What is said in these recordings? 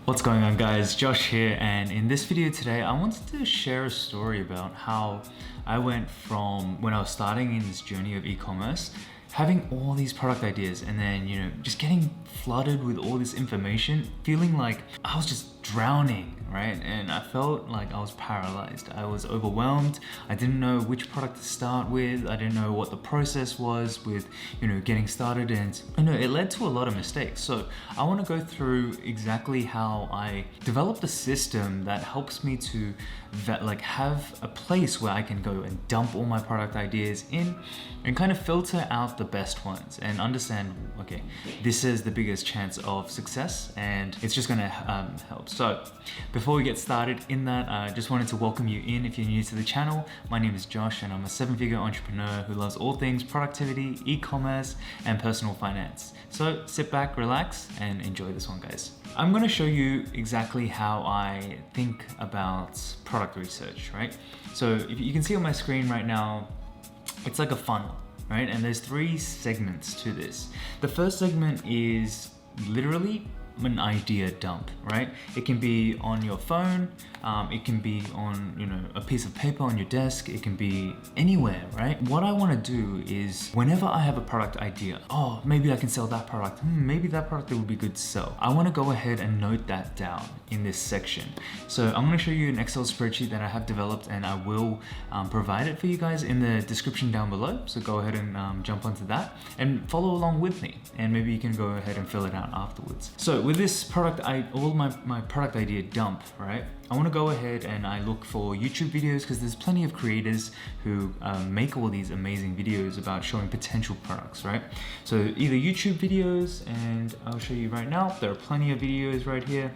What's going on, guys? Josh here, and in this video today I wanted to share a story about how I went from when I was starting in this journey of e-commerce, having all these product ideas and then just getting flooded with all this information, feeling like I was just drowning, right? And I felt like I was paralyzed. I was overwhelmed. I didn't know which product to start with. I didn't know what the process was with getting started, and it led to a lot of mistakes. So I want to go through exactly how I developed a system that helps me to have a place where I can go and dump all my product ideas in and kind of filter out the best ones and understand, okay, this is the biggest chance of success and it's just gonna help. So before we get started in that, I just wanted to welcome you in if you're new to the channel. My name is Josh and I'm a 7-figure entrepreneur who loves all things productivity, e-commerce, and personal finance. So sit back, relax, and enjoy this one, guys. I'm gonna show you exactly how I think about product research, right? So if you can see on my screen right now, it's like a funnel, right? And there's 3 segments to this. The first segment is literally an idea dump, right? It can be on your phone, it can be on a piece of paper on your desk, it can be anywhere, right? What I want to do is whenever I have a product idea, oh, maybe I can sell that product, maybe that product would be good to sell, I want to go ahead and note that down in this section. So I'm going to show you an Excel spreadsheet that I have developed, and I will provide it for you guys in the description down below. So go ahead and jump onto that and follow along with me, and maybe you can go ahead and fill it out afterwards. So with this product, all my product idea dump, right? I want to go ahead and I look for YouTube videos because there's plenty of creators who make all these amazing videos about showing potential products, right? So either YouTube videos, and I'll show you right now, there are plenty of videos right here,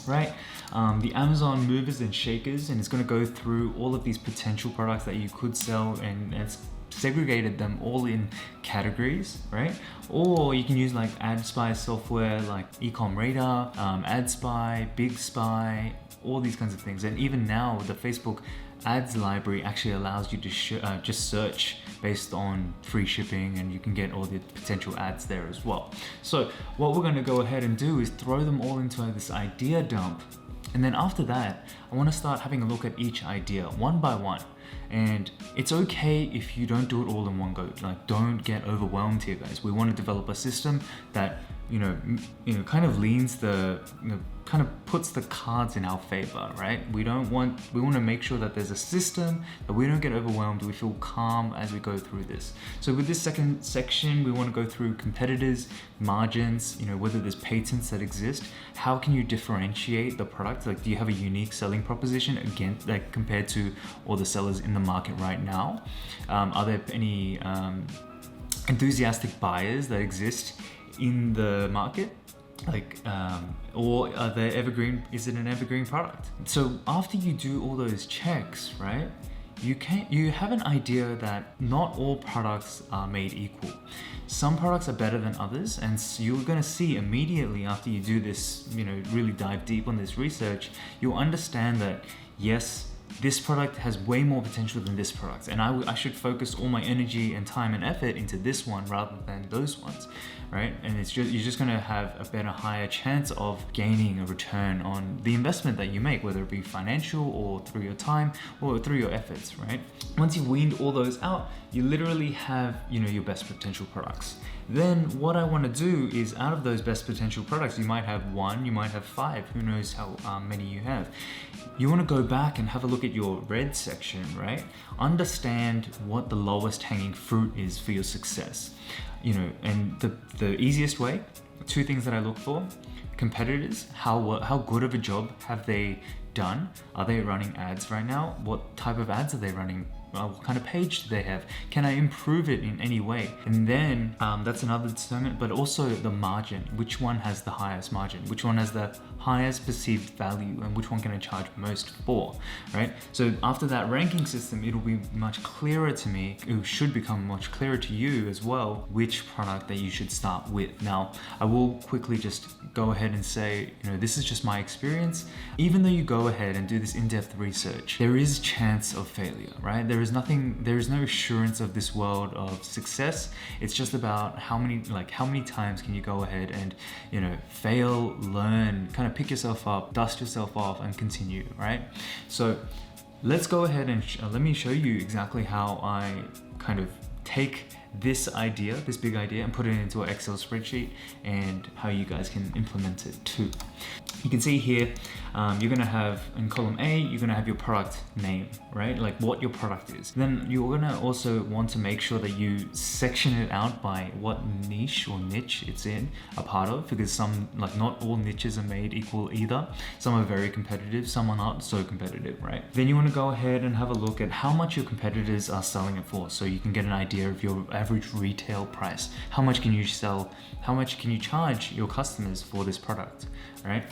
right? The Amazon movers and shakers, and it's going to go through all of these potential products that you could sell, and it's segregated them all in categories, right? Or you can use like AdSpy software like Ecom Radar, AdSpy, Big Spy, all these kinds of things. And even now the Facebook ads library actually allows you to just search based on free shipping, and you can get all the potential ads there as well. So what we're going to go ahead and do is throw them all into this idea dump. And then after that, I want to start having a look at each idea one by one. And it's okay if you don't do it all in one go. Like, don't get overwhelmed here, guys. We want to develop a system that kind of leans kind of puts the cards in our favor, right? We want to make sure that there's a system that we don't get overwhelmed. We feel calm as we go through this. So with this second section, we want to go through competitors, margins, whether there's patents that exist, how can you differentiate the product? Like, do you have a unique selling proposition again, like compared to all the sellers in the market right now? Are there any enthusiastic buyers that exist in the market? Or are they evergreen? Is it an evergreen product? So after you do all those checks, right, you have an idea that not all products are made equal. Some products are better than others, and so you're going to see immediately after you do this, really dive deep on this research, you'll understand that yes, this product has way more potential than this product, and I should focus all my energy and time and effort into this one rather than those ones, right? And you're just going to have a better, higher chance of gaining a return on the investment that you make, whether it be financial or through your time or through your efforts, right? Once you've weaned all those out, you literally have your best potential products. Then what I want to do is, out of those best potential products, you might have 1, you might have 5, who knows how many you have. You want to go back and have a look at your red section, right? Understand what the lowest hanging fruit is for your success. And the easiest way, 2 things that I look for: competitors, how good of a job have they done? Are they running ads right now? What type of ads are they running? What kind of page do they have? Can I improve it in any way? And then that's another determinant, but also the margin. Which one has the highest margin? Which one has the highest perceived value? And which one can I charge most for, right? So after that ranking system, it'll be much clearer to me. It should become much clearer to you as well, which product that you should start with. Now, I will quickly just go ahead and say, this is just my experience. Even though you go ahead and do this in-depth research, there is chance of failure, right? There is no assurance of this world of success. It's just about how many times can you go ahead and fail, learn, kind of pick yourself up, dust yourself off, and continue, right? So let's go ahead and let me show you exactly how I kind of take this idea, this big idea, and put it into an Excel spreadsheet, and how you guys can implement it too. You can see here, you're gonna have in column A, you're gonna have your product name, right? Like what your product is. Then you're gonna also want to make sure that you section it out by what niche or niche it's in, a part of, because some, like not all niches are made equal either. Some are very competitive, some are not so competitive, right? Then you wanna go ahead and have a look at how much your competitors are selling it for, so you can get an idea of your average retail price. How much can you sell? How much can you charge your customers for this product, right?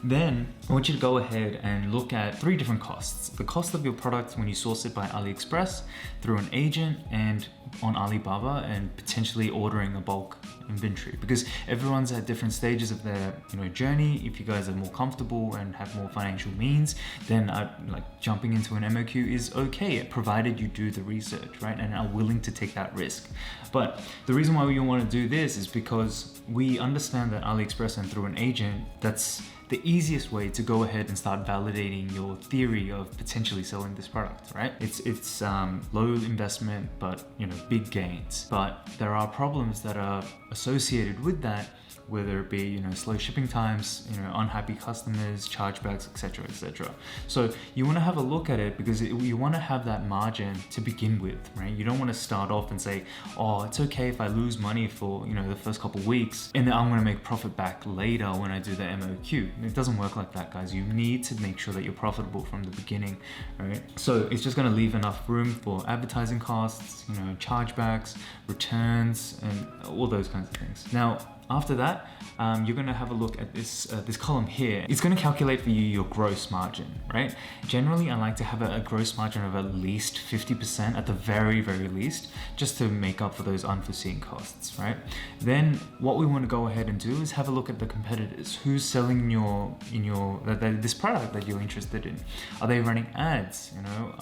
Then I want you to go ahead and look at 3 different costs. The cost of your product when you source it by AliExpress, through an agent, and on Alibaba, and potentially ordering a bulk inventory, because everyone's at different stages of their journey. If you guys are more comfortable and have more financial means, then like jumping into an MOQ is okay, provided you do the research, right, and are willing to take that risk. But the reason why we want to do this is because we understand that AliExpress and through an agent, that's the easiest way to go ahead and start validating your theory of potentially selling this product, right? It's low investment, but big gains. But there are problems that are associated with that, whether it be slow shipping times, unhappy customers, chargebacks, etc., etc. So you want to have a look at it, because you want to have that margin to begin with, right? You don't want to start off and say, oh, it's okay if I lose money for the first couple of weeks, and then I'm going to make profit back later when I do the MOQ. It doesn't work like that, guys. You need to make sure that you're profitable from the beginning, right? So it's just going to leave enough room for advertising costs, chargebacks, returns, and all those kinds of things. Now, after that, you're going to have a look at this column here. It's going to calculate for you your gross margin, right? Generally, I like to have a gross margin of at least 50% at the very, very least, just to make up for those unforeseen costs, right? Then what we want to go ahead and do is have a look at the competitors. Who's selling this product that you're interested in? Are they running ads?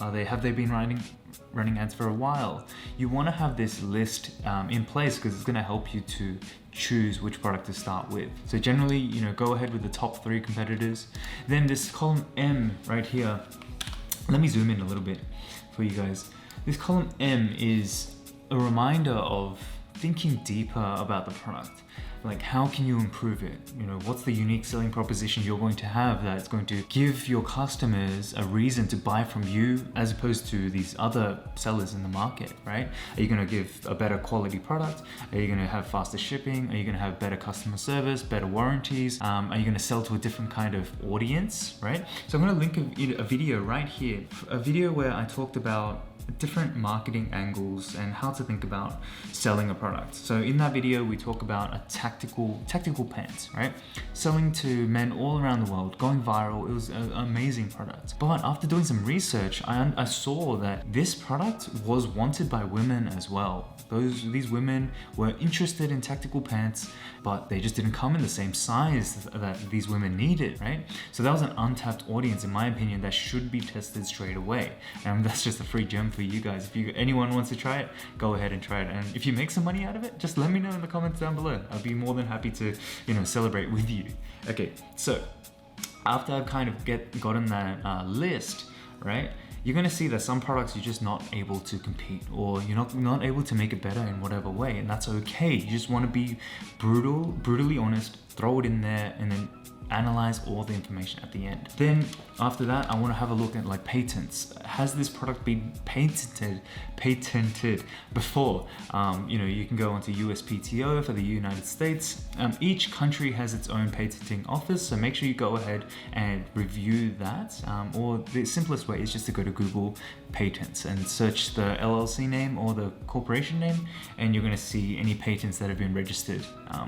Have they been running ads for a while? You want to have this list in place, because it's going to help you to choose which product to start with. So generally, go ahead with the top 3 competitors. Then this column M right here, let me zoom in a little bit for you guys. This column M is a reminder of thinking deeper about the product. Like, how can you improve it? What's the unique selling proposition you're going to have that's going to give your customers a reason to buy from you, as opposed to these other sellers in the market, right? Are you going to give a better quality product? Are you going to have faster shipping? Are you going to have better customer service, better warranties? Are you going to sell to a different kind of audience, right? So I'm going to link a video right here, a video where I talked about different marketing angles and how to think about selling a product. So in that video, we talk about a tactical pants, right? Selling to men all around the world, going viral. It was an amazing product. But after doing some research, I saw that this product was wanted by women as well. These women were interested in tactical pants, but they just didn't come in the same size that these women needed, right? So that was an untapped audience, in my opinion, that should be tested straight away. And that's just a free gem for you guys. If anyone wants to try it, go ahead and try it. And if you make some money out of it, just let me know in the comments down below. I'll be more than happy to, celebrate with you. Okay, so after I've kind of gotten that list, right? You're going to see that some products you're just not able to compete, or you're not able to make it better in whatever way, and that's okay. You just want to be brutally honest, throw it in there, and then analyze all the information at the end. Then after that, I want to have a look at like patents. Has this product been patented before? You can go onto USPTO for the United States. Each country has its own patenting office, so make sure you go ahead and review that. Or the simplest way is just to go to Google patents and search the LLC name or the corporation name, and you're going to see any patents that have been registered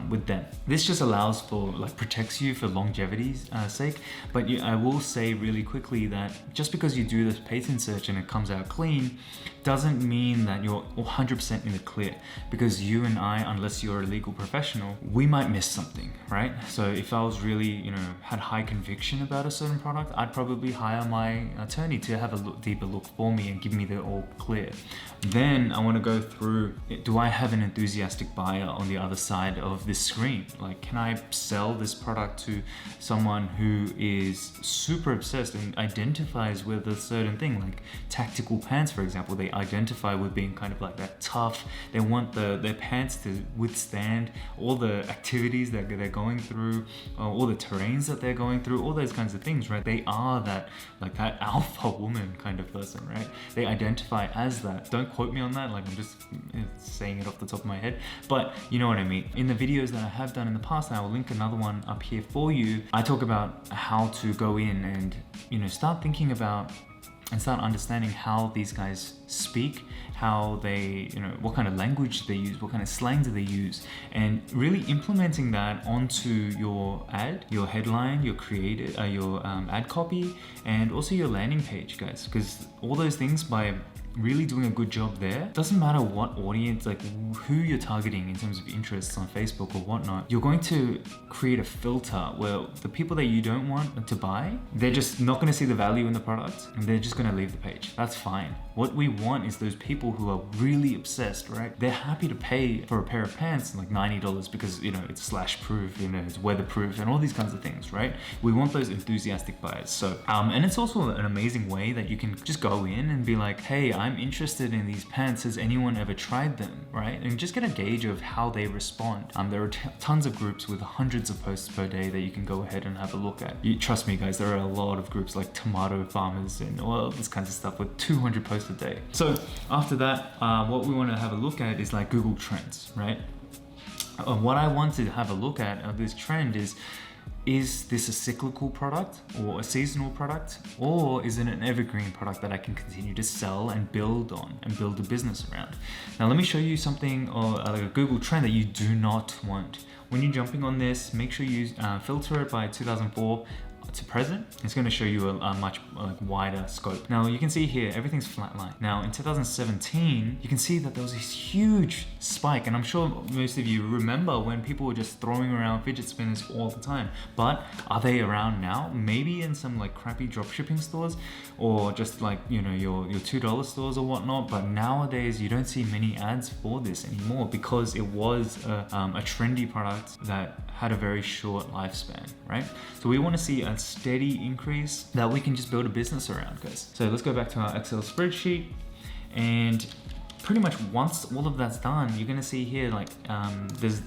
with them. This just allows for, protects you for longevity's sake. But I will say really quickly that just because you do this patent search and it comes out clean, doesn't mean that you're 100% in the clear, because you and I, unless you're a legal professional, we might miss something, right? So if I was really, had high conviction about a certain product, I'd probably hire my attorney to have a deeper look for me and give me the all clear. Then I want to go through, do I have an enthusiastic buyer on the other side of this screen? Like, can I sell this product to someone who is super obsessed and identifies with a certain thing, like tactical pants, for example. They identify with being kind of like that tough. They want their pants to withstand all the activities that they're going through, all the terrains that they're going through, all those kinds of things, right? They are that, like that alpha woman kind of person, right? They identify as that. Don't quote me on that, like I'm just saying it off the top of my head, but you know what I mean. In the videos that I have done in the past, and I will link another one up here for you, I talk about how to go in and, you know, start thinking about and start understanding how these guys speak, how they, you know, what kind of language they use, what kind of slang do they use, and really implementing that onto your ad, your headline, your creative, your ad copy, and also your landing page, guys. Because all those things, by really doing a good job there, doesn't matter what audience, like who you're targeting in terms of interests on Facebook or whatnot, you're going to create a filter where the people that you don't want to buy, they're just not going to see the value in the product and they're just going to leave the page. That's fine. What we want is those people who are really obsessed, right? They're happy to pay for a pair of pants like $90 because, you know, it's slash proof, you know, it's weatherproof and all these kinds of things, right? We want those enthusiastic buyers. So, and it's also an amazing way that you can just go in and be like, hey, I'm interested in these pants. Has anyone ever tried them, right? And just get a gauge of how they respond. There are tons of groups with hundreds of posts per day that you can go ahead and have a look at. Trust me, guys, there are a lot of groups like tomato farmers and all this kinds of stuff with 200 posts a day. So after that, what we want to have a look at is like Google Trends, right? What I want to have a look at of this trend is this a cyclical product or a seasonal product, or is it an evergreen product that I can continue to sell and build on and build a business around? Now let me show you something, or like a Google trend that you do not want. When you're jumping on this, make sure you filter it by 2004 to present. It's going to show you a much wider scope. Now you can see here everything's flatline. Now in 2017 you can see that there was this huge spike, and I'm sure most of you remember when people were just throwing around fidget spinners all the time. But are they around now? Maybe in some like crappy dropshipping stores, or just like, you know, your $2 stores or whatnot. But nowadays you don't see many ads for this anymore because it was a trendy product that had a very short lifespan, right? So we want to see a steady increase that we can just build a business around, guys. So let's go back to our Excel spreadsheet, and pretty much once all of that's done, you're gonna see here like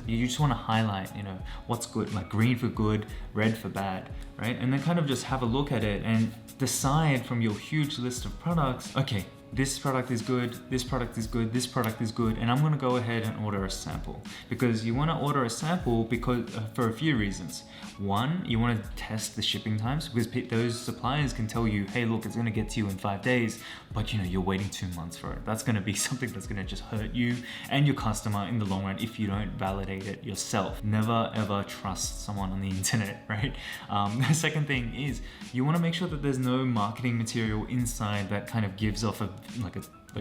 you just want to highlight, you know, what's good, like green for good, red for bad, right? And then kind of just have a look at it and decide from your huge list of products, okay, this product is good, this product is good, this product is good, and I'm gonna go ahead and order a sample. Because you wanna order a sample because for a few reasons. One, you wanna test the shipping times, because those suppliers can tell you, hey, look, it's gonna get to you in 5 days, but you know, you're waiting 2 months for it. That's gonna be something that's gonna just hurt you and your customer in the long run if you don't validate it yourself. Never ever trust someone on the internet, right? The second thing is you wanna make sure that there's no marketing material inside that kind of gives off a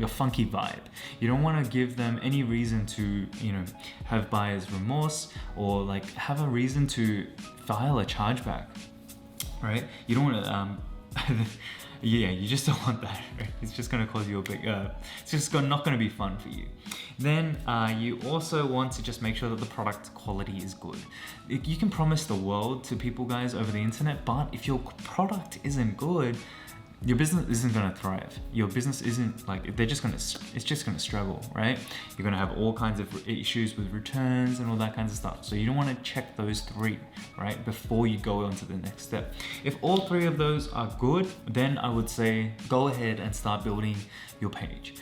funky vibe. You don't want to give them any reason to, you know, have buyer's remorse or like have a reason to file a chargeback, right? You don't want to, yeah, you just don't want that, right? It's just going to cause you a big, it's just not going to be fun for you. Then you also want to just make sure that the product quality is good. You can promise the world to people, guys, over the internet, but if your product isn't good, your business isn't gonna thrive. Your business isn't like, it's just gonna struggle, right? You're gonna have all kinds of issues with returns and all that kinds of stuff. So you don't wanna check those three, right? Before you go on to the next step. If all three of those are good, then I would say go ahead and start building your page.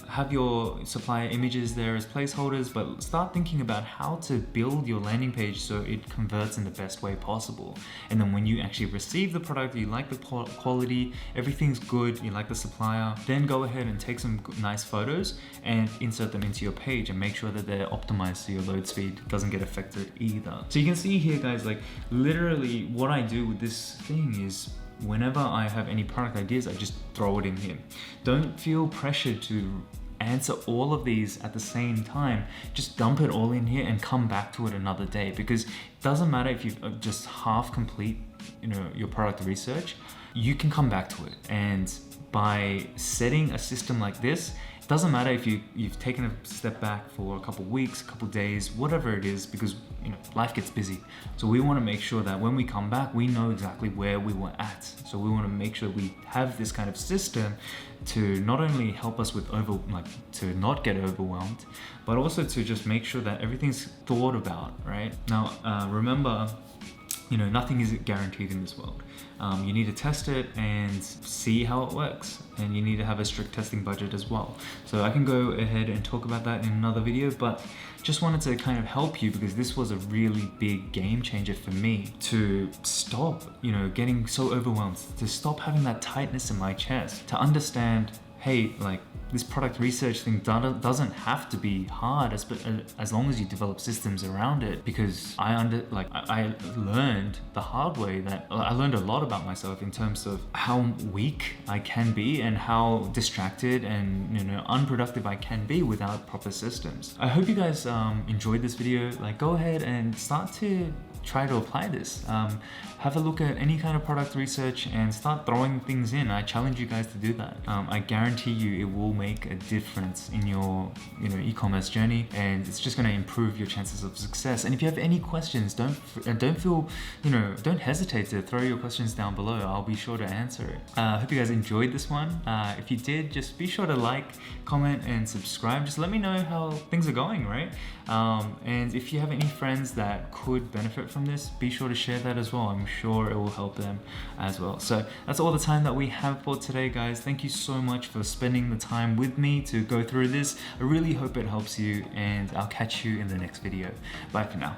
Have your supplier images there as placeholders, but start thinking about how to build your landing page so it converts in the best way possible. And then when you actually receive the product, you like the quality, everything's good, you like the supplier, then go ahead and take some nice photos and insert them into your page and make sure that they're optimized so your load speed doesn't get affected either. So you can see here, guys, like literally what I do with this thing is whenever I have any product ideas, I just throw it in here. Don't feel pressured to answer all of these at the same time. Just dump it all in here and come back to it another day, because it doesn't matter if you've just half complete, you know, your product research, you can come back to it. And by setting a system like this, Doesn't matter if you've taken a step back for a couple weeks, a couple days, whatever it is, because life gets busy. So we want to make sure that when we come back, we know exactly where we were at. So we want to make sure we have this kind of system to not only help us with to not get overwhelmed, but also to just make sure that everything's thought about, right? Now, remember, nothing is guaranteed in this world. You need to test it and see how it works, and you need to have a strict testing budget as well. So I can go ahead and talk about that in another video, but just wanted to kind of help you because this was a really big game changer for me to stop, getting so overwhelmed, to stop having that tightness in my chest, to understand, hey, this product research thing doesn't have to be hard as long as you develop systems around it. Because I learned the hard way that I learned a lot about myself in terms of how weak I can be and how distracted and unproductive I can be without proper systems. I hope you guys enjoyed this video. Go ahead and start to try to apply this. Have a look at any kind of product research and start throwing things in. I challenge you guys to do that. I guarantee you it will make a difference in your e-commerce journey, and it's just going to improve your chances of success. And if you have any questions, don't hesitate to throw your questions down below. I'll be sure to answer it. I hope you guys enjoyed this one. If you did, just be sure to like, comment, and subscribe. Just let me know how things are going, right? And if you have any friends that could benefit from this, be sure to share that as well. I'm sure it will help them as well. So that's all the time that we have for today, guys. Thank you so much for spending the time with me to go through this. I really hope it helps you, and I'll catch you in the next video. Bye for now.